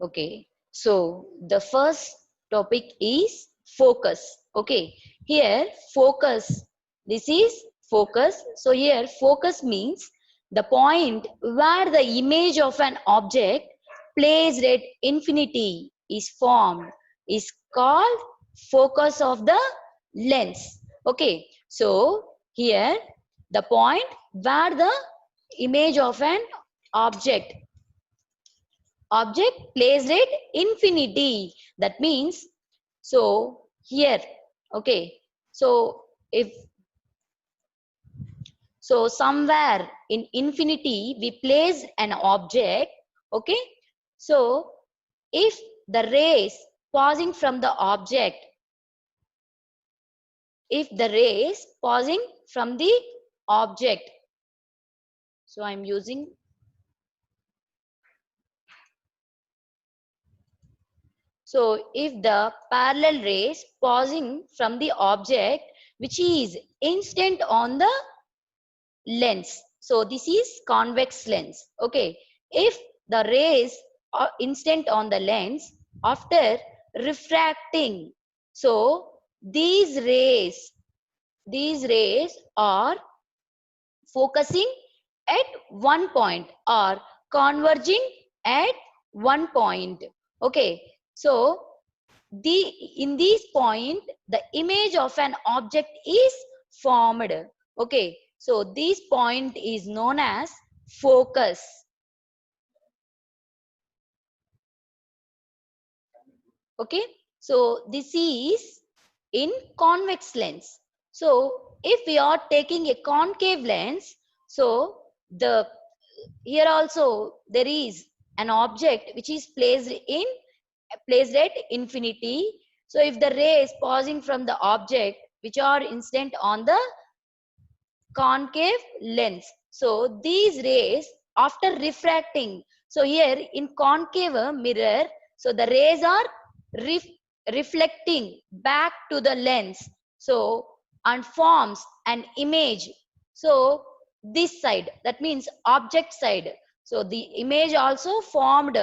Okay, so the first topic is focus. Okay, here focus, this is focus. So here focus means the point where the image of an object placed at infinity is formed is called focus of the lens. Okay, so here the point where the image of an object placed at infinity, that means, so here, okay, so if, so somewhere in infinity we place an object, okay, so if the rays passing from the object, if the rays passing from the object, so I'm using, so if the parallel rays passing from the object which is instant on the lens, so this is convex lens, okay, if the rays are instant on the lens after refracting, so these rays, these rays are focusing at one point or converging at one point, okay, so the, in this point the image of an object is formed, okay, so this point is known as focus. Okay, so this is in convex lens. So if we are taking a concave lens, so the, here also there is an object which is placed in, placed at infinity. So if the rays passing from the object which are instant on the concave lens, so these rays after refracting, so here in concave mirror, so the rays are ref reflecting back to the lens, so and forms an image, so this side, that means object side, so the image also formed,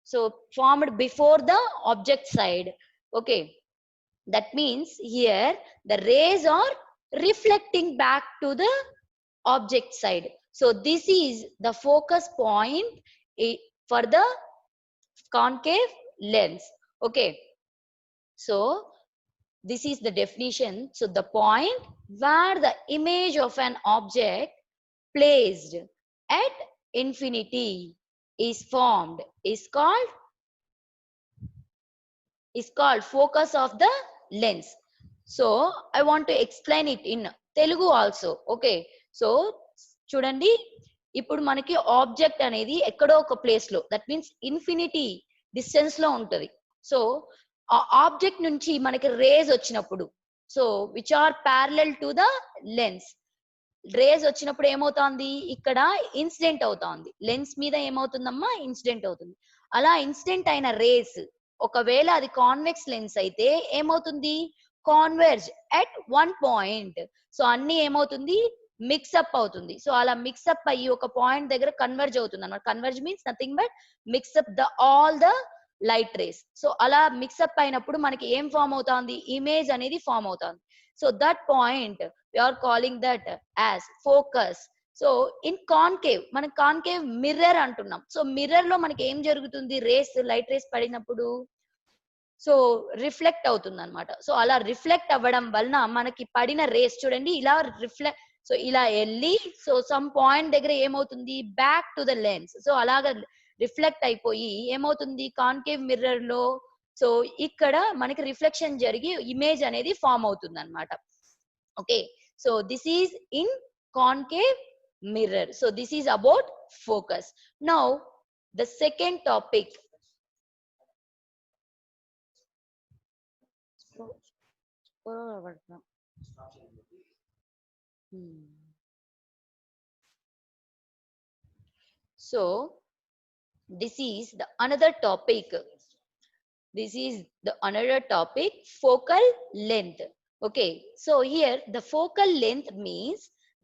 so formed before the object side, okay, that means here the rays are reflecting back to the object side, so this is the focus point for the concave lens, okay, so this is the definition. So the point where the image of an object placed at infinity is formed is called focus of the lens. So I want to explain it in Telugu also, okay, so చూడండి, ఇప్పుడు మనకి object అనేది ఎక్కడో ఒక place లో, that means infinity distance లో ఉంటది, so ఆ ఆబ్జెక్ట్ నుంచి మనకి రేస్ వచ్చినప్పుడు, so which are parallel to the lens, rays వచ్చినప్పుడు ఏమవుతోంది, ఇక్కడ ఇన్సిడెంట్ అవుతోంది, లెన్స్ మీద ఏమవుతుందమ్మా, ఇన్సిడెంట్ అవుతుంది, అలా ఇన్సిడెంట్ అయిన రేస్ ఒకవేళ అది కాన్వెక్స్ లెన్స్ అయితే ఏమవుతుంది, కాన్వర్జ్ అట్ వన్ పాయింట్, సో అన్ని ఏమవుతుంది, మిక్సప్ అవుతుంది, సో అలా మిక్సప్ అయ్యి ఒక పాయింట్ దగ్గర కన్వర్జ్ అవుతుంది అన్నమాట, converge means nothing but mix up the all the light rays, so అలా మిక్సప్ అయినప్పుడు మనకి ఏం ఫామ్ అవుతుంది, ఇమేజ్ అనేది ఫామ్ అవుతుంది, so that point we are calling that as focus. So in concave, మనం కాన్కేవ్ మిర్రర్ అంటున్నాం, సో మిర్రర్ లో మనకి ఏం జరుగుతుంది, రేస్, లైట్ రేస్ పడినప్పుడు సో రిఫ్లెక్ట్ అవుతుంది అనమాట, సో అలా రిఫ్లెక్ట్ అవ్వడం వలన మనకి పడిన రేస్ చూడండి ఇలా రిఫ్లెక్ట్, సో ఇలా వెళ్ళి, సో సమ్ పాయింట్ దగ్గర ఏమవుతుంది, back to the lens, so అలాగా రిఫ్లెక్ట్ అయిపోయి ఏమవుతుంది, కాన్కేవ్ మిర్రర్ లో, సో ఇక్కడ మనకి రిఫ్లెక్షన్ జరిగి ఇమేజ్ అనేది ఫామ్ అవుతుంది అనమాట, okay, so this is in concave mirror, so this is about focus. Now the second topic, so this is the another topic, this is the another topic, focal length, okay, so here the focal length means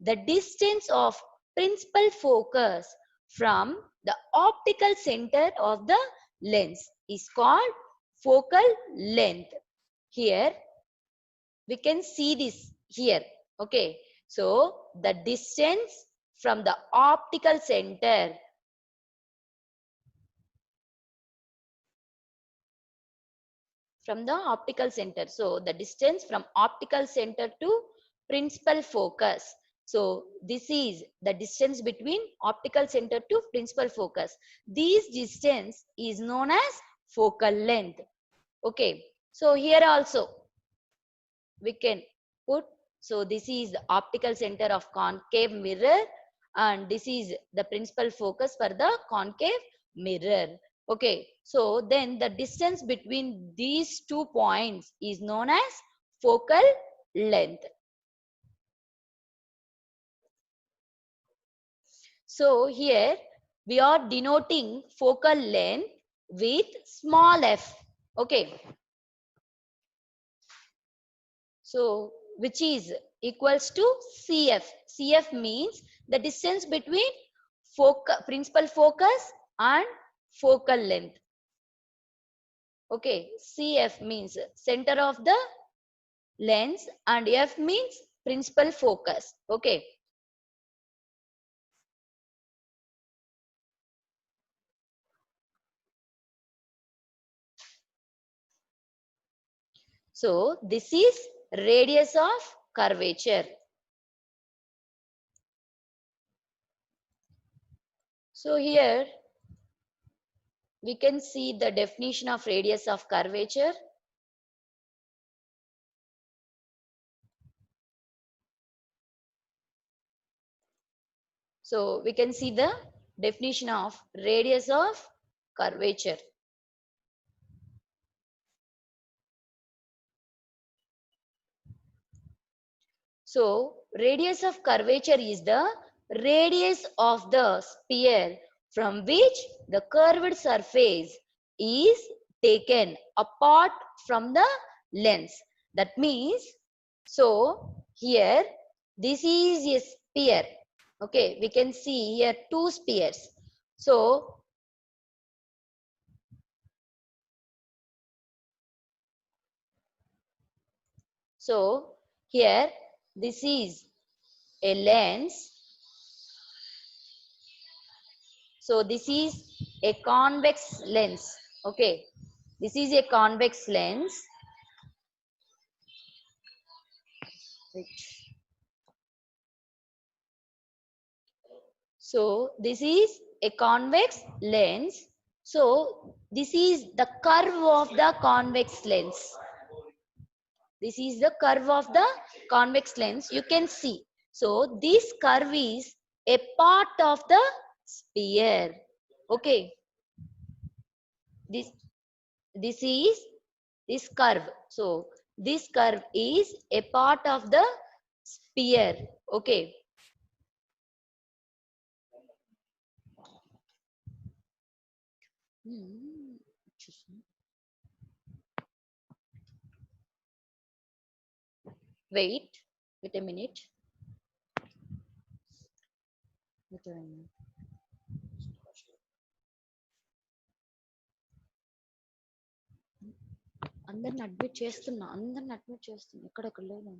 the distance of principal focus from the optical center of the lens is called focal length. Here we can see this here. Okay, so the distance from the optical center so the distance from optical center to principal focus. So this is the distance between optical center to principal focus. This distance is known as focal length. Okay, so here also we can put, so this is the optical center of concave mirror and this is the principal focus for the concave mirror. Okay, so then the distance between these 2 points is known as focal length. So here we are denoting focal length with small f. Okay, so which is equals to CF. CF means the distance between principal focus and focal length. Okay, CF means center of the lens and F means principal focus. Okay. So this is radius of curvature. So here we can see the definition of radius of curvature. So we can see the definition of radius of curvature. So radius of curvature is the radius of the sphere from which the curved surface is taken apart from the lens. That means, so here this is a sphere. Okay, we can see here 2 spheres. So here this is a lens. So this is a convex lens. Okay, this is a convex lens. So this is a convex lens. So this is the curve of the convex lens. This is the curve of the convex lens. You can see. So this curve is a part of the sphere. Okay. This is this curve. So this curve is a part of the sphere. Okay. Wait a minute. అందరిని admit చేస్తున్నా ఎక్కడెక్కడ లేదు.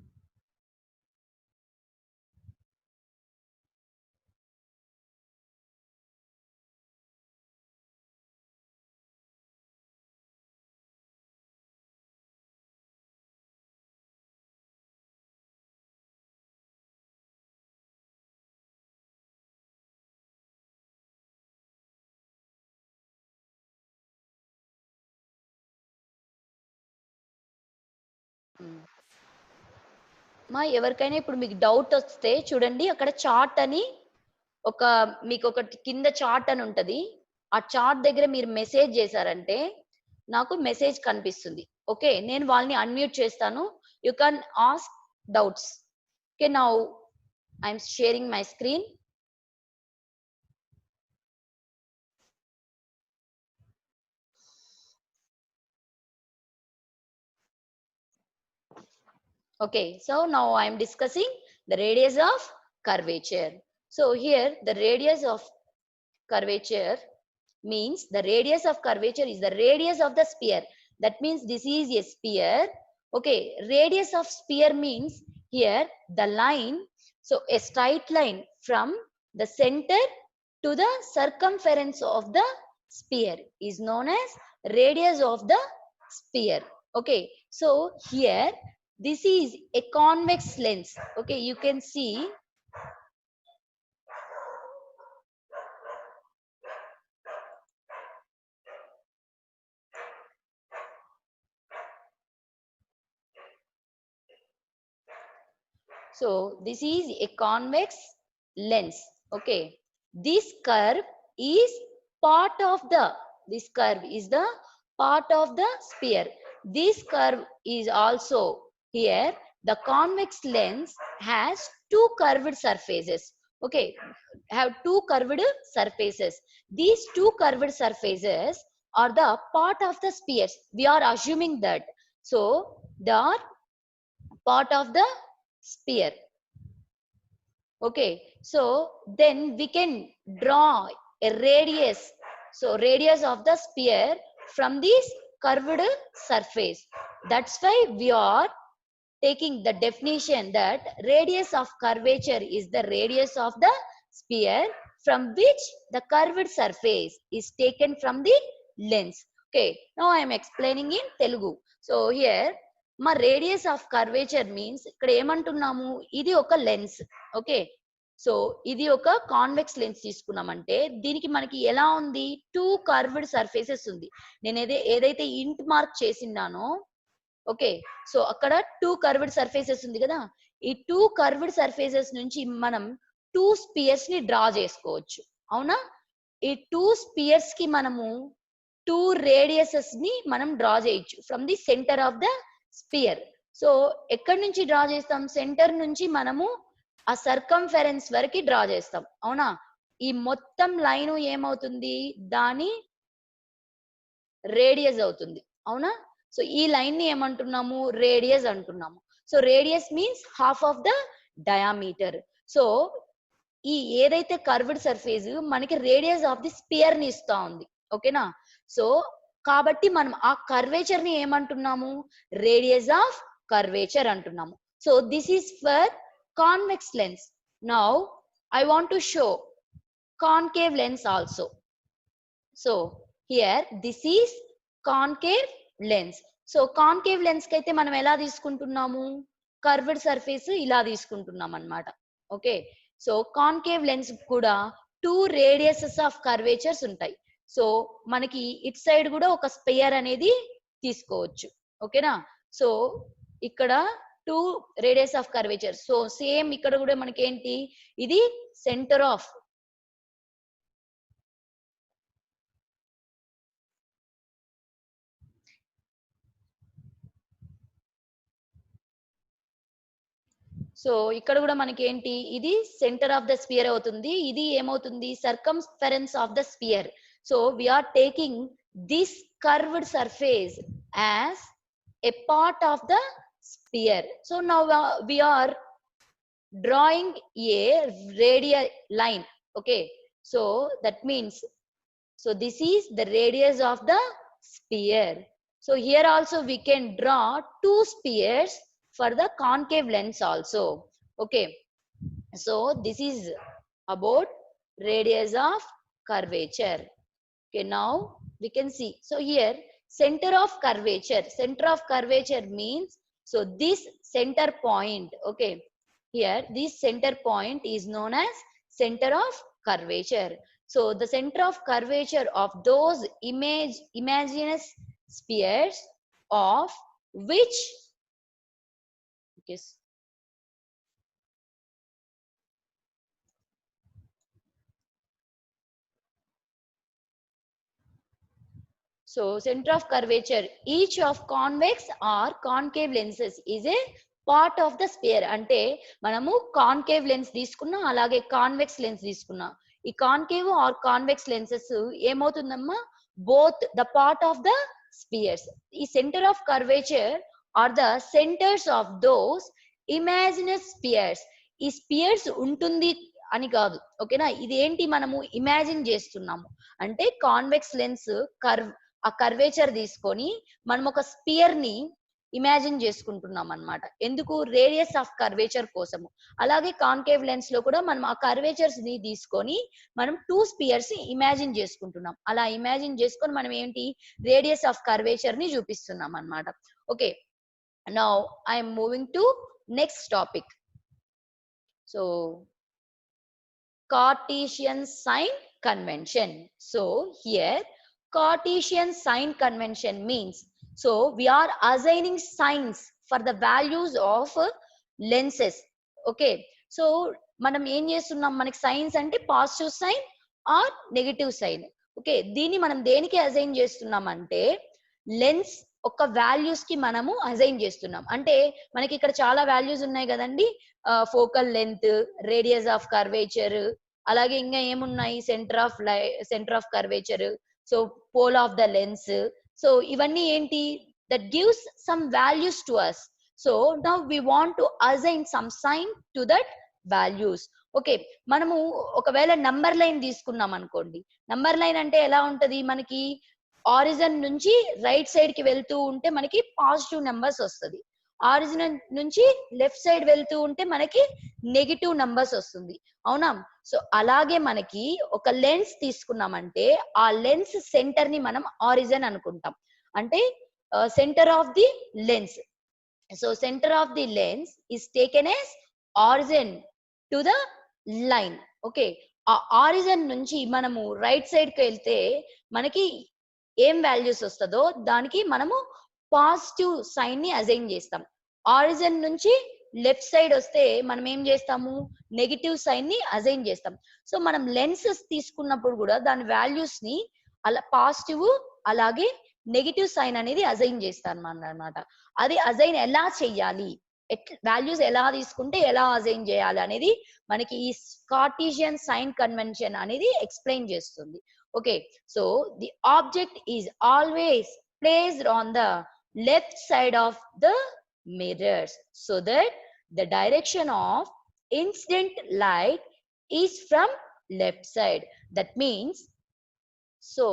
మా ఎవరికైనా ఇప్పుడు మీకు doubt వస్తే చూడండి, అక్కడ చార్ట్ అని మీకు ఒక కింద చార్ట్ అని ఉంటది. ఆ చార్ట్ దగ్గర మీరు మెసేజ్ చేశారంటే నాకు మెసేజ్ కనిపిస్తుంది. ఓకే, నేను వాళ్ళని అన్మ్యూట్ చేస్తాను. You can ask doubts. Okay, now I'm sharing my screen. Okay, so now I am discussing the radius of curvature. So here the radius of curvature means the radius of curvature is the radius of the sphere. That means this is a sphere. Okay, radius of sphere means here the line. So a straight line from the center to the circumference of the sphere is known as radius of the sphere. Okay, so here this is a convex lens. Okay, you can see. So this is a convex lens. Okay, this curve is part of the, this curve is the part of the sphere. This curve is also here. The convex lens has two curved surfaces. Okay, have two curved surfaces. These two curved surfaces are the part of the spheres. We are assuming that. So they are part of the sphere. Okay, so then we can draw a radius. So radius of the sphere from this curved surface. That's why we are taking the definition that radius of curvature is the radius of the sphere from which the curved surface is taken from the lens. Okay, now I am explaining in Telugu. So here మా radius of curvature means ఇక్కడ ఏమంటున్నాము, ఇది ఒక lens. Okay, so ఇది ఒక convex lens తీసుకున్నామంటే దీనికి మనకి ఎలా ఉంది, టూ కర్వ్డ్ సర్ఫేసెస్ ఉంది. నేను ఏదైతే ఇంట్ మార్క్ చేసినానో, ఓకే, సో అక్కడ టూ కర్వ్డ్ సర్ఫేసెస్ ఉంది కదా, ఈ టూ కర్వ్డ్ సర్ఫేసెస్ నుంచి మనం టూ స్పియర్స్ ని డ్రా చేసుకోవచ్చు. అవునా, ఈ టూ స్పియర్స్ కి మనము టూ రేడియసెస్ ని మనం డ్రా చేయొచ్చు from the centre of the sphere. So ఎక్కడి నుంచి డ్రా చేస్తాం, సెంటర్ నుంచి మనము ఆ సర్కంఫెరెన్స్ వరకు డ్రా చేస్తాం. అవునా, ఈ మొత్తం లైన్ ఏమవుతుంది, దాని రేడియస్ అవుతుంది. అవునా, సో ఈ లైన్ ని ఏమంటున్నాము, రేడియస్ అంటున్నాము. So radius means half of the diameter. So ఈ ఏదైతే కర్వ్డ్ సర్ఫేస్ మనకి రేడియస్ ఆఫ్ ది స్పియర్ ని ఇస్తా ఉంది. ఓకేనా, సో కాబట్టి మనం ఆ కర్వేచర్ ని ఏమంటున్నాము, రేడియస్ ఆఫ్ కర్వేచర్ అంటున్నాము. So this is for convex lens. Now I want to show concave lens also. So here this is concave lens. So concave lens కి అయితే మనం ఎలా తీసుకుంటున్నాము, కర్వ్డ్ సర్ఫేస్ ఇలా తీసుకుంటున్నాం అన్నమాట. ఓకే, సో కాన్కేవ్ లెన్స్ కూడా టూ రేడియసెస్ ఆఫ్ కర్వేచర్స్ ఉంటాయి. సో మనకి ఇట్ సైడ్ కూడా ఒక స్పియర్ అనేది తీసుకోవచ్చు. ఓకేనా, సో ఇక్కడ two radius of curvature. So same ఇక్కడ కూడా మనకి ఏంటి, ఇది సెంటర్ ఆఫ్, సో ఇక్కడ కూడా మనకి ఏంటి, ఇది సెంటర్ ఆఫ్ ద స్పియర్ అవుతుంది, ఇది ఏమవుతుంది, circumference of the sphere. So we are taking this curved surface as a part of the sphere. So now we are drawing a radial line. Okay, so that means, so this is the radius of the sphere. So here also we can draw two spheres for the concave lens also. Okay, so this is about radius of curvature. Okay, now we can see. So here center of curvature, center of curvature means, so this center point, okay, here this center point is known as center of curvature. So the center of curvature of those imaginous spheres of which, yes, so center of curvature, each of convex or concave lenses is a part of the sphere. అంటే మనము concave lens తీసుకున్నా, అలాగే convex lens తీసుకున్నా, ఈ concave or convex lenses ఏమవుతుందమ్మా, both the part of the spheres. ఈ centre of curvature are the centres of those imaginary spheres. ఈ spheres ఉంటుంది అని కాదు. ఓకేనా? ఇది ఏంటి మనము ఇమాజిన్ చేస్తున్నాము. అంటే కాన్వెక్స్ లెన్స్ ఆ కర్వేచర్ తీసుకొని మనం ఒక స్పియర్ ని ఇమాజిన్ చేసుకుంటున్నాం అన్నమాట. ఎందుకు? రేడియస్ ఆఫ్ కర్వేచర్ కోసము. అలాగే కాన్కేవ్ లెన్స్ లో కూడా మనం ఆ కర్వేచర్స్ ని తీసుకొని మనం 2 స్పియర్స్ ఇమాజిన్ చేసుకుంటున్నాం. అలా ఇమాజిన్ చేసుకొని మనం ఏంటి రేడియస్ ఆఫ్ కర్వేచర్ ని చూపిస్తున్నాం అన్నమాట. Okay. Now I am moving to next topic. So Cartesian sign convention. So here Cartesian sign convention means, so we are assigning signs for the values of lenses. Okay. So మనం ఏం చేస్తున్నాం? మనకి signs అంటే positive sign or negative sign. Okay. దీన్ని మనం దేనికి assign చేస్తున్నాం అంటే లెన్స్ ఒక వాల్యూస్ కి మనము అసైన్ చేస్తున్నాం. అంటే మనకి ఇక్కడ చాలా వాల్యూస్ ఉన్నాయి కదండి. Focal length, radius of curvature, అలాగే ఇంకా ఏమున్నాయి? Centre of curvature, so pole of the lens. So ఇవన్నీ ఏంటి? That gives some values to us. So now we want to assign some sign to that values. Okay. మనము ఒకవేళ number line తీసుకున్నాం అనుకోండి. Number line అంటే ఎలా ఉంటది? మనకి ఆరిజిన్ నుంచి రైట్ సైడ్ కి వెళ్తూ ఉంటే మనకి పాజిటివ్ నెంబర్స్ వస్తుంది. ఆరిజిన్ నుంచి లెఫ్ట్ సైడ్ వెళ్తూ ఉంటే మనకి నెగిటివ్ నంబర్స్ వస్తుంది. అవునా? సో అలాగే మనకి ఒక లెన్స్ తీసుకున్నామంటే ఆ లెన్స్ సెంటర్ ని మనం ఆరిజిన్ అనుకుంటాం. అంటే centre of the lens. So centre of the lens is taken as origin to the line. Okay. ఆ ఆరిజిన్ నుంచి మనము రైట్ సైడ్ కి వెళ్తే మనకి ఏం వాల్యూస్ వస్తుందో దానికి మనము పాజిటివ్ సైన్ ని అసైన్ చేస్తాం. ఆరిజిన్ నుంచి లెఫ్ట్ సైడ్ వస్తే మనం ఏం చేస్తాము? నెగిటివ్ సైన్ ని అసైన్ చేస్తాం. సో మనం లెన్సెస్ తీసుకున్నప్పుడు కూడా దాని వాల్యూస్ ని అలా పాజిటివ్ అలాగే నెగిటివ్ సైన్ అనేది అసైన్ చేస్తాను అన్నమాట. అది అసైన్ ఎలా చెయ్యాలి, వాల్యూస్ ఎలా తీసుకుంటే ఎలా అసైన్ చేయాలి అనేది మనకి ఈ కార్టీసియన్ సైన్ కన్వెన్షన్ అనేది ఎక్స్ప్లెయిన్ చేస్తుంది. Okay. So the object is always placed on the left side of the mirrors so that the direction of incident light is from left side. That means, so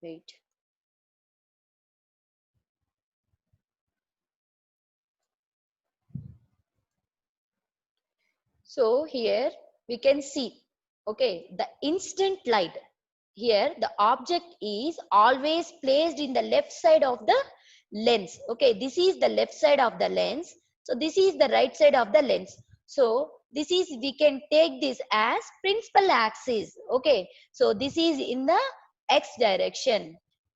wait. So here we can see, okay, the instant light. Here the object is always placed in the left side of the lens. Okay, this is the left side of the lens. So this is the right side of the lens. So this is, we can take this as principal axis. Okay, so this is in the x direction.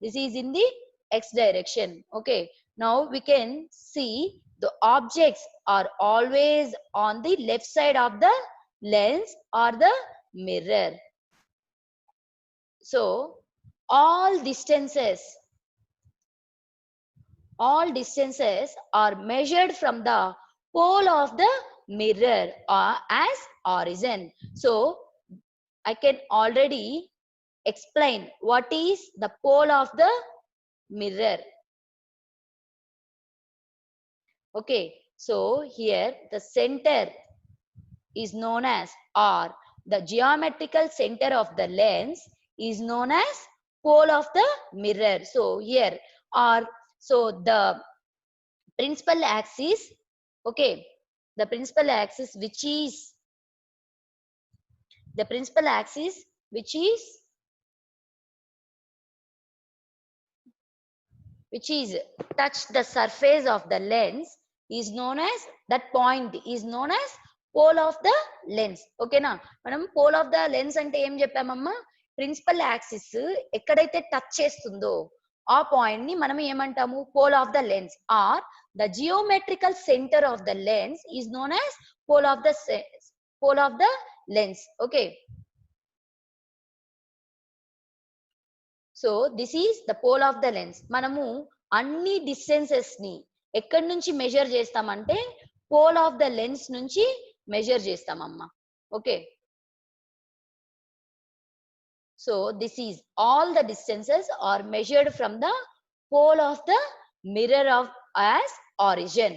This is in the x direction. Okay, now we can see the objects are always on the left side of the lens or the mirror. So all distances are measured from the pole of the mirror as origin. So I can already explain what is the pole of the mirror. Okay, so here the center is known as, or the geometrical center of the lens is known as pole of the mirror. So here are, so the principal axis, okay, the principal axis which is touch the surface of the lens is known as, that point is known as pole of the lens. Okay na? Manam pole of the lens ante em cheppamamma, principal axis ekkadaithe touch chestundo ఆ point ని మనం ఏమంటాము? Pole of the lens, or the geometrical centre of the lens is known as pole of the lens. Okay, so this is the pole of the lens. మనము అన్ని distances ని ఎక్కడి నుంచి measure చేస్తామంటే పోల్ ఆఫ్ ద లెన్స్ నుంచి measure చేస్తామమ్మా. Okay, So this is all the distances are measured from the pole of the mirror of as origin.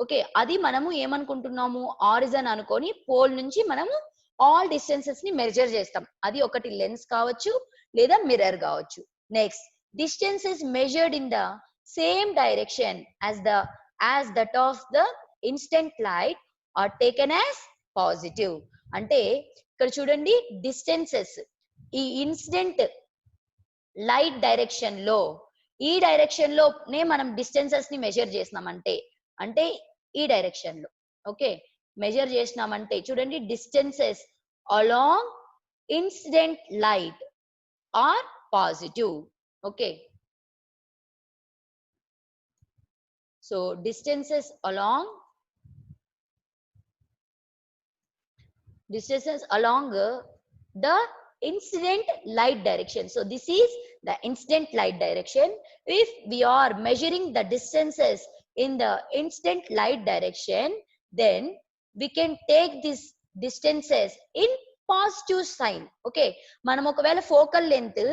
Okay, అది మనము ఏమనుకుంటున్నాము, ఆరిజన్ అనుకొని పోల్ నుంచి మనము ఆల్ డిస్టెన్సెస్ ని మెజర్ చేస్తాం. అది ఒకటి లెన్స్ కావచ్చు లేదా మిర్రర్ కావచ్చు. Next, distance is measured in the same direction as that of the instant light are taken as positive. అంటే ఇక్కడ చూడండి, డిస్టెన్సెస్ ఈ ఇన్సిడెంట్ లైట్ డైరెక్షన్ లో, ఈ డైరెక్షన్ లోనే మనం డిస్టెన్సెస్ ని మెజర్ చేసినామంటే, అంటే ఈ డైరెక్షన్ లో ఓకే మెజర్ చేసినామంటే చూడండి, distances along incident light are positive. Okay, so distances along the incident light direction. So this is the incident light direction. If we are measuring the distances in the incident light direction, then we can take these distances in positive sign. Okay, మనం ఒకవేళ focal length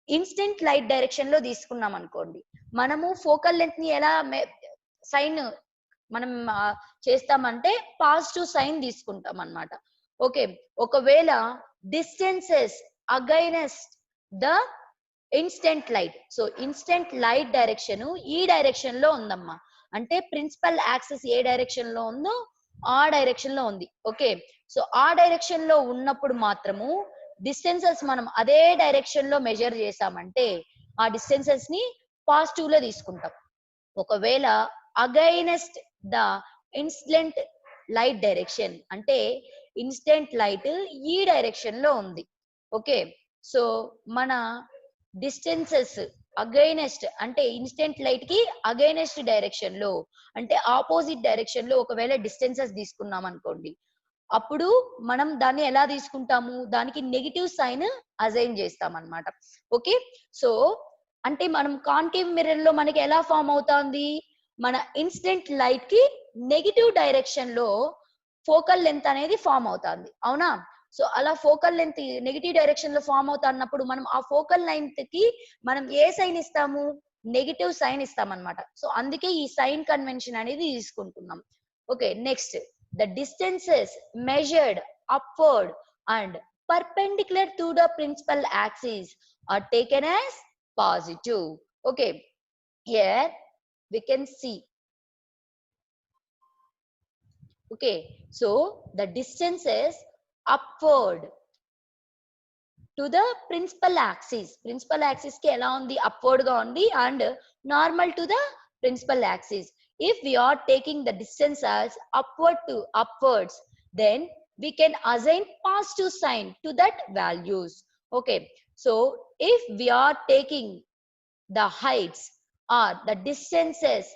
instant light direction లో తీసుకున్నాం అనుకోండి, మనము focal length ని ఎలా sign మనం చేస్తామంటే పాజిటివ్ సైన్ తీసుకుంటాం అన్నమాట. ఓకే, ఒకవేళ distances against the instant light, so instant light direction ఈ డైరెక్షన్ లో ఉందమ్మా, అంటే ప్రిన్సిపల్ యాక్సిస్ ఏ డైరెక్షన్ లో ఉందో ఆ డైరెక్షన్ లో ఉంది. ఓకే, సో ఆ డైరెక్షన్ లో ఉన్నప్పుడు మాత్రము డిస్టెన్సెస్ మనం అదే డైరెక్షన్ లో మెజర్ చేసామంటే ఆ డిస్టెన్సెస్ ని పాజిటివ్ లో తీసుకుంటాం. ఒకవేళ against the incident light direction అంటే ఇన్స్టెంట్ లైట్ ఈ డైరెక్షన్ లో ఉంది. ఓకే, సో మన డిస్టెన్సెస్ అగైనెస్ట్ అంటే ఇన్స్టెంట్ లైట్ కి అగైనెస్ట్ డైరెక్షన్ లో, అంటే ఆపోజిట్ డైరెక్షన్ లో ఒకవేళ డిస్టెన్సెస్ తీసుకున్నాం అనుకోండి, అప్పుడు మనం దాన్ని ఎలా తీసుకుంటాము, దానికి నెగిటివ్ సైన్ అసైన్ చేస్తాం అన్నమాట. ఓకే, సో అంటే మనం కాన్కేవ్ మిర్రర్ లో మనకి ఎలా ఫామ్ అవుతుంది, మన ఇన్సిడెంట్ లైట్ కి నెగిటివ్ డైరెక్షన్ లో ఫోకల్ లెంత్ అనేది ఫామ్ అవుతుంది, అవునా? సో అలా ఫోకల్ లెంత్ నెగిటివ్ డైరెక్షన్ లో ఫామ్ అవుతున్నప్పుడు మనం ఆ ఫోకల్ లెంత్ కి మనం ఏ సైన్ ఇస్తాము, నెగిటివ్ సైన్ ఇస్తాం అన్నమాట. సో అందుకే ఈ సైన్ కన్వెన్షన్ అనేది తీసుకుంటున్నాం. Okay, next, the distances measured upward and perpendicular to the principal axis are taken as positive. Okay, here we can see. Okay, so the distances upward to the principal axis కి ఎలా ఉంది, upward గా ఉంది, and normal to the principal axis. If we are taking the distance as upwards, then we can assign positive sign to that values. Okay, so if we are taking the heights or the distances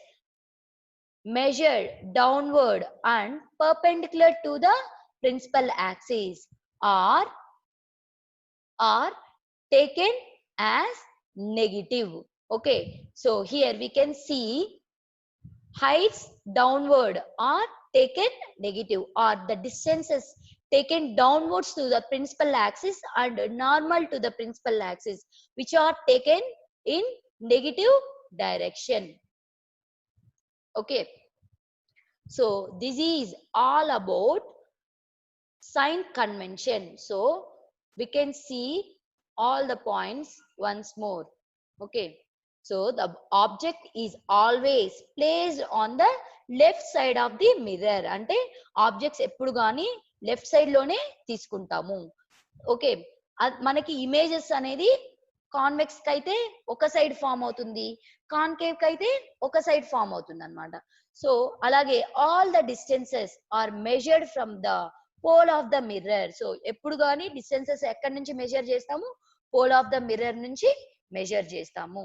measured downward and perpendicular to the principal axis are taken as negative. Okay, so here we can see heights downward are taken negative, or the distances taken downwards to the principal axis and normal to the principal axis, which are taken in negative direction. Okay, so this is all about sign convention. So we can see all the points once more. Okay, so the object is always placed on the left side of the mirror. అంటే objects ఎప్పుడు కానీ left side లోనే తీసుకుంటాము. Okay, మనకి images అనేది convex కి అయితే ఒక సైడ్ ఫామ్ అవుతుంది, కాన్కేవ్ కి అయితే ఒక సైడ్ ఫామ్ అవుతుంది అన్నమాట. సో అలాగే all the distances are measured from the pole of the mirror. So ఎప్పుడు కానీ డిస్టెన్సెస్ ఎక్కడి నుంచి మెజర్ చేస్తాము, పోల్ ఆఫ్ ద మిర్రర్ నుంచి మెజర్ చేస్తాము.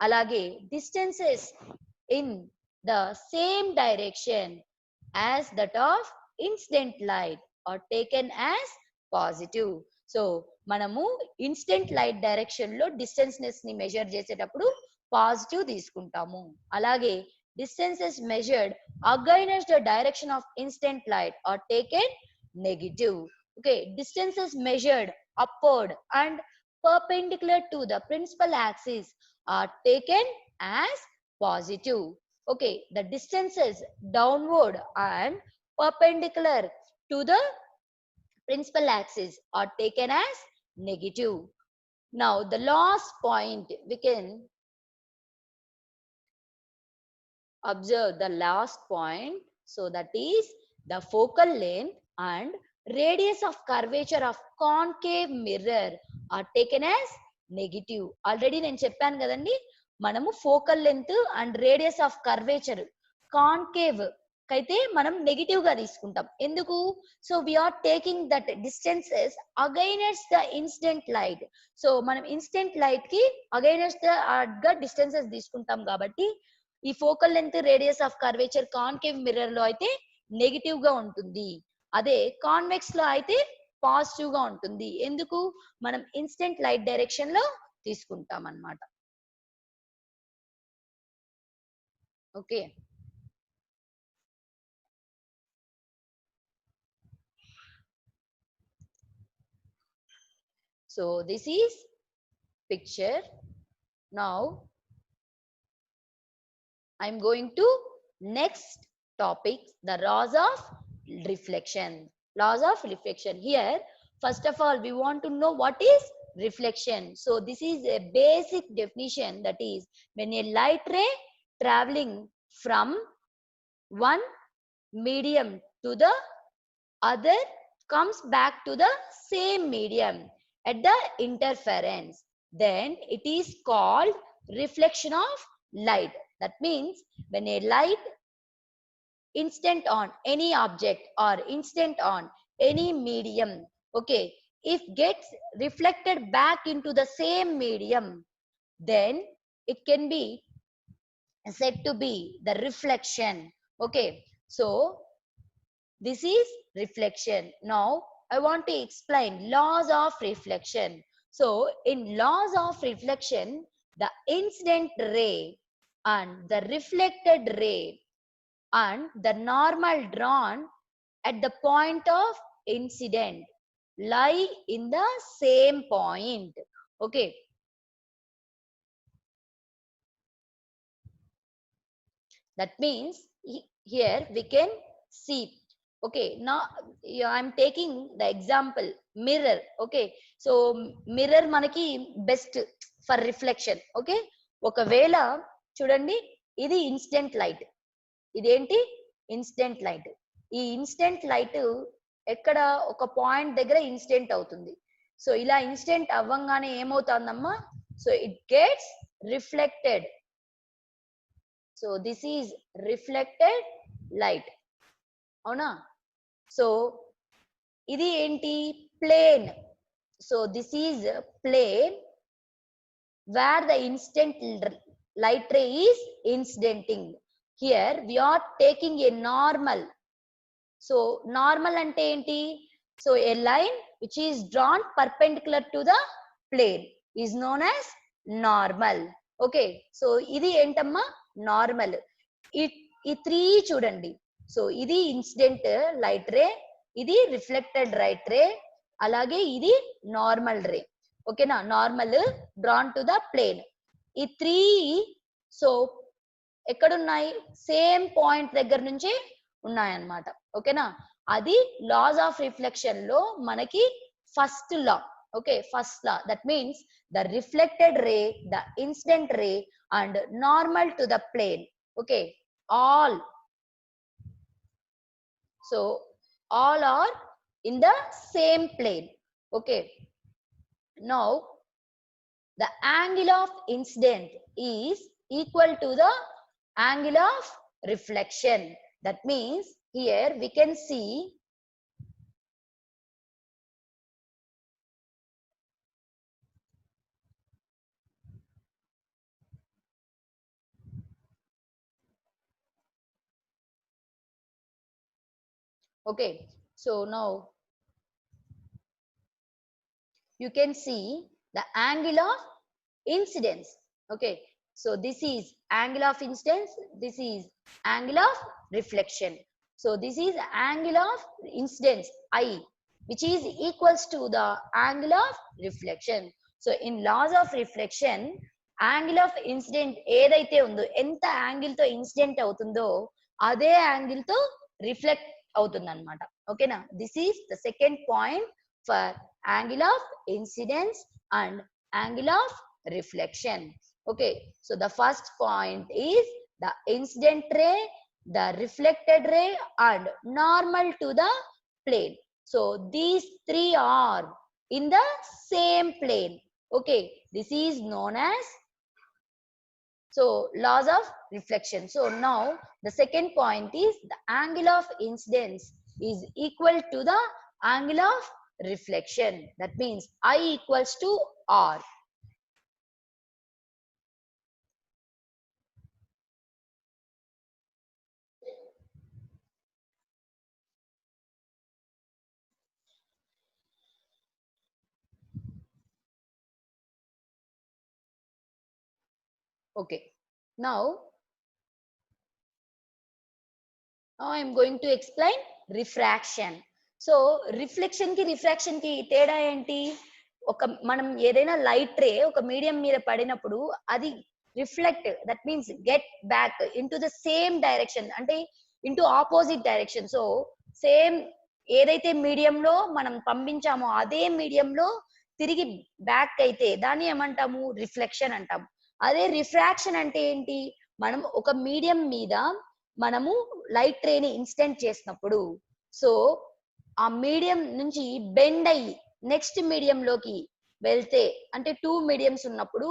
అలాగే distances in the same direction as that of incident light are taken as positive. So మనము incident light direction లో డిస్టెన్సెస్ ని మెజర్ చేసేటప్పుడు పాజిటివ్ తీసుకుంటాము. అలాగే distances measured against the direction of instant light are taken negative. Okay, distances measured upward and perpendicular to the principal axis are taken as positive. Okay, the distances downward and perpendicular to the principal axis are taken as negative. Now, the last point, we can observe the last point. So, that is the focal length and radius of curvature of concave mirror are taken as negative. Already నేను చెప్పాను కదండి, మనము focal length and radius of curvature concave కైతే మనం negative గా తీసుకుంటాం. ఎందుకు? So we are taking that distances against the incident light. So మనం ఇన్సిడెంట్ లైట్ కి అగైనెస్ట్ గా డిస్టెన్సెస్ తీసుకుంటాం కాబట్టి ఈ focal length radius of curvature concave mirror లో అయితే నెగిటివ్ గా ఉంటుంది. అదే కాన్వెక్స్ లో అయితే పాజిటివ్ గా ఉంటుంది. ఎందుకు? మనం ఇన్సిడెంట్ లైట్ డైరెక్షన్ లో తీసుకుంటాం అన్నమాట. Okay, so this is picture. Now I'm going to next topic, the laws of reflection. Laws of reflection. Here, first of all, we want to know what is reflection. So this is a basic definition, that is when a light ray traveling from one medium to the other comes back to the same medium at the interference, then it is called reflection of light. That means when a light instant on any object or instant on any medium, okay, if gets reflected back into the same medium, then it can be said to be the reflection. Okay, so this is reflection. Now I want to explain laws of reflection. So in laws of reflection, the incident ray and the reflected ray and the normal drawn at the point of incident lie in the same point. Okay, that means here we can see. Okay, now I'm taking the example mirror. Okay, so mirror manaki best for reflection. Okay, ఒకవేళ చూడండి, ఇది incident light, ఇదేంటి incident light. ఈ incident light ఎక్కడ ఒక point దగ్గర incident అవుతుంది. So ఇలా ఇన్స్టెంట్ అవ్వంగానే ఏమవుతుందమ్మా, so it gets reflected. So this is reflected light, అవునా? సో ఇది ఏంటి, plane. So this is plane where the incident light ray is incidenting. Here we are taking a normal. So normal ante enti? So a line which is drawn perpendicular to the plane is known as normal. Okay, so ఇది ఏంటమ్మా normal. ఈ three చూడండి. So ఇది incident light ray, ఇది reflected light ray, అలాగే ఇది normal ray. ఓకేనా, normal drawn to the plane. ఈ త్రీ సో ఎక్కడున్నాయి, సేమ్ పాయింట్ దగ్గర నుంచి ఉన్నాయన్నమాట. ఓకేనా, అది లాస్ ఆఫ్ రిఫ్లెక్షన్ లో మనకి first law. Okay, first law, that means the reflected ray, the incident ray and normal to the plane. Okay, all, so all are in the same plane. Okay, now the angle of incident is equal to the angle of reflection. That means here we can see okay, so now you can see the angle of incidence. Okay, so this is angle of incidence, this is angle of reflection. So this is angle of incidence I, which is equals to the angle of reflection. So in laws of reflection angle of incident ఏదైతే ఉందో, ఎంత angle తో incident అవుతుందో అదే angle తో reflect అవుతుంది అనమాట. ఓకేనా, this is the second point for angle of incidence and angle of reflection. Okay, so the first point is the incident ray, the reflected ray and normal to the plane. So these three are in the same plane. Okay, this is known as so laws of reflection. So now the second point is the angle of incidence is equal to the angle of reflection. That means I equals to R. Okay, now I am going to explain refraction. So reflection ki refraction ki తేడా ఏంటి? ఒక మనం ఏదైనా light ray ఒక medium మీద పడినప్పుడు అది reflect, that means get back into the same direction, అంటే into opposite direction. So same ఏదైతే మీడియంలో మనం పంపించామో అదే మీడియంలో తిరిగి బ్యాక్ అయితే దాన్ని ఏమంటాము? రిఫ్లెక్షన్ అంటాము. అదే రిఫ్రాక్షన్ అంటే ఏంటి? మనం ఒక మీడియం మీద మనము లైట్ రేని ఇన్సిడెంట్ చేసినప్పుడు సో ఆ మీడియం నుంచి బెండ్ అయ్యి నెక్స్ట్ మీడియం లోకి వెళ్తే, అంటే టూ మీడియంస్ ఉన్నప్పుడు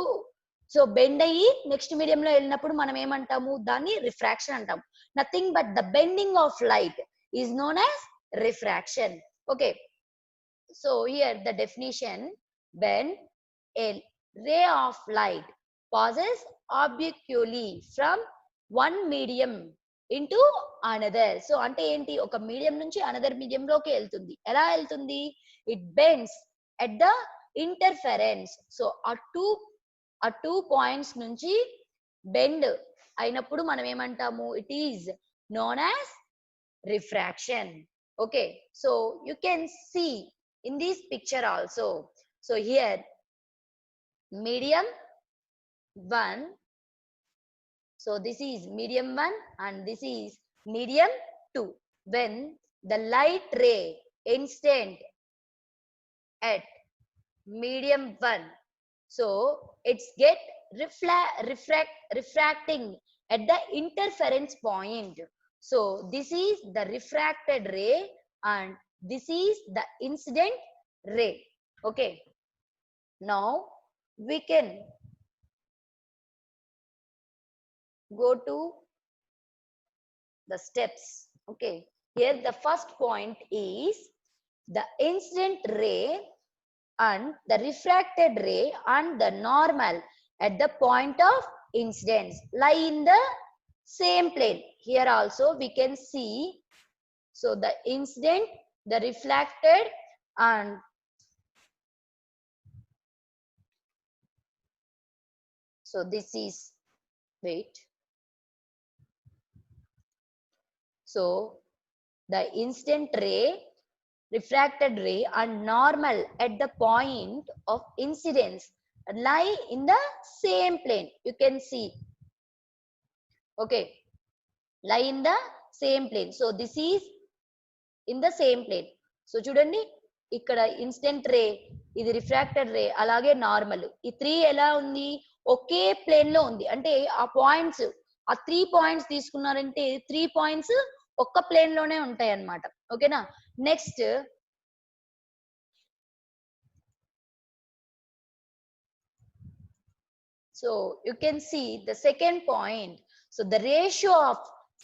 సో బెండ్ అయ్యి నెక్స్ట్ మీడియం లో వెళ్ళినప్పుడు మనం ఏమంటాము? దాన్ని రిఫ్రాక్షన్ అంటాము. Nothing but the bending of light is known as refraction. Okay, so here the definition: when a ray of light passes obliquely from one medium into another. So అంటే ఏంటి? ఒక medium నుంచి అనదర్ మీడియం లోకి వెళ్తుంది. ఎలా వెళ్తుంది? It bends at the interference. So ఆ two points నుంచి బెండ్ అయినప్పుడు మనం ఏమంటాము? It is known as refraction. Okay, so you can see in this picture also. So here medium 1, so this is medium 1 and this is medium 2. When the light ray incident at medium 1, so it's get refracting at the interference point. So this is the refracted ray and this is the incident ray. Okay, now we can go to the steps. Okay, here the first point is the incident ray and the refracted ray and the normal at the point of incidence lie in the same plane. Here also we can see, so the incident, the reflected and so this is, wait, so the incident ray, refracted ray and normal at the point of incidence lie in the same plane. You can see, okay, lie in the same plane. So this is in the same plane. So చూడండి, ఇక్కడ incident ray, ఇది refracted ray, అలాగే normal, ఈ 3 ఎలా ఉంది? ఒకే plane లో ఉంది. అంటే ఆ పాయింట్స్, ఆ 3 పాయింట్స్ తీసుకున్నారంటే 3 పాయింట్స్ ఒక్క ప్లేన్ లోనే ఉంటాయి అన్నమాట. ఓకేనా, next so you can see the second point. So the ratio of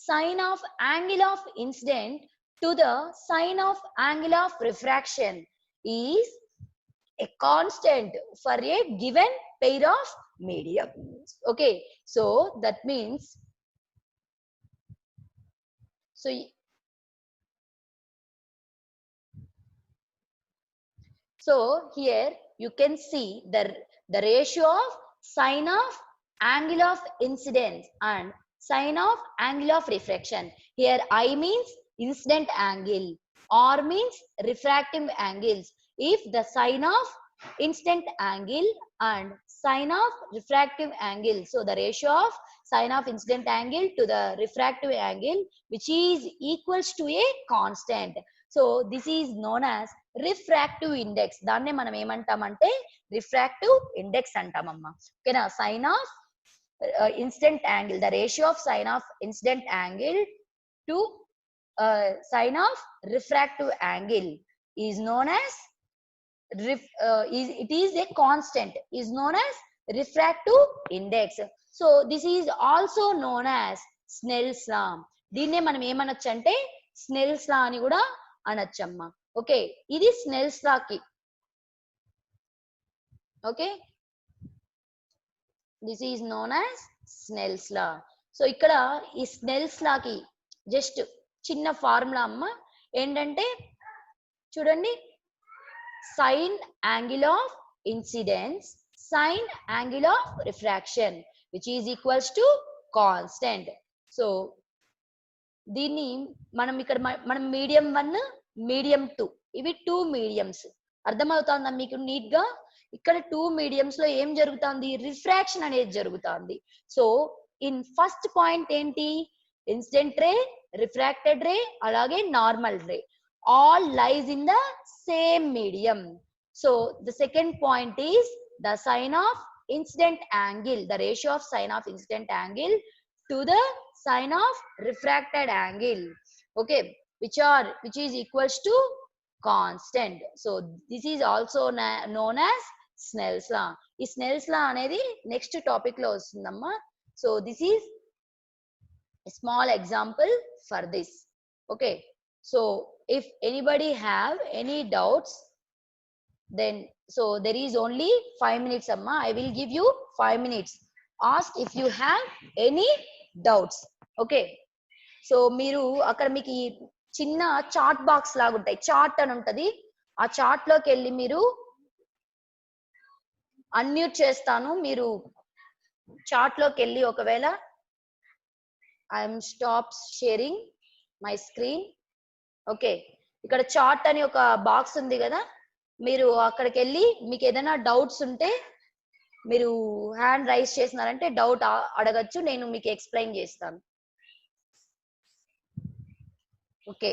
sine of angle of incident to the sine of angle of refraction is a constant for a given pair of mediums. Okay, so that means, so here you can see the ratio of sine of angle of incidence and sine of angle of refraction. Here I means incident angle, R means refractive angles. If the sine of incident angle and sine of refractive angle. So the ratio of sine of incident angle to the refractive angle, which is equals to a constant. So this is known as refractive index. దాన్నే మనం ఏమంటామంటే refractive index అంటామమ్మా. ఓకేనా? Sine of incident angle, the ratio of sine of incident angle to sine of refractive angle is known as it is a constant, is known as refractive index. So this is also known as Snell's law. దీన్నే మనం ఏమనొచ్చు అంటే Snell's law అని కూడా అనొచ్చమ్మా. Okay, ఇది Snell's law కి. Okay, this is known as Snell's law. So ఇక్కడ ఈ Snell's లాకి just చిన్న ఫార్ములా అమ్మ ఏంటంటే చూడండి, sine angle of incidence sine angle of refraction which is equals to constant. So దీన్ని మనం ఇక్కడ మనం మీడియం 1 మీడియం 2 ఇవి 2 మీడియంస్. అర్థమవుతుందా మీకు నీట్ గా? ఇక్కడ 2 మీడియంస్ లో ఏం జరుగుతుంది? రిఫ్రాక్షన్ అనేది జరుగుతుంది. సో ఇన్ ఫస్ట్ పాయింట్ ఏంటి? ఇన్సిడెంట్ రే, రిఫ్రాక్టెడ్ రే, అలాగే normal ray all lies in the same medium. So the second point is the sine of incident angle, the ratio of sine of incident angle to the sine of refracted angle, okay, which is equals to constant. So this is also known as Snell's law. ఈ Snell's law అనేది next topic లో వస్తుందమ్మా. So this is small example for this. Okay, so if anybody have any doubts, then so there is only 5 minutes amma. I will give you 5 minutes. Ask if you have any doubts. Okay, so మీరు అక్కడ మీకు ఈ చిన్న chart box లాగా ఉంటాయి, chart అని ఉంటది. ఆ చార్ట్ లోకి వెళ్ళి మీరు అన్మ్యూట్ చేస్తాను. మీరు చార్ట్ లోకి వెళ్ళి ఒకవేళ I'm stop sharing my screen. Okay, ఇక్కడ చార్ట్ అని ఒక బాక్స్ ఉంది కదా, మీరు అక్కడికి వెళ్ళి మీకు ఏదైనా డౌట్స్ ఉంటే మీరు హ్యాండ్ రైజ్ చేసినారంటే డౌట్ అడగచ్చు, నేను మీకు ఎక్స్ప్లెయిన్ చేస్తాను. ఓకే,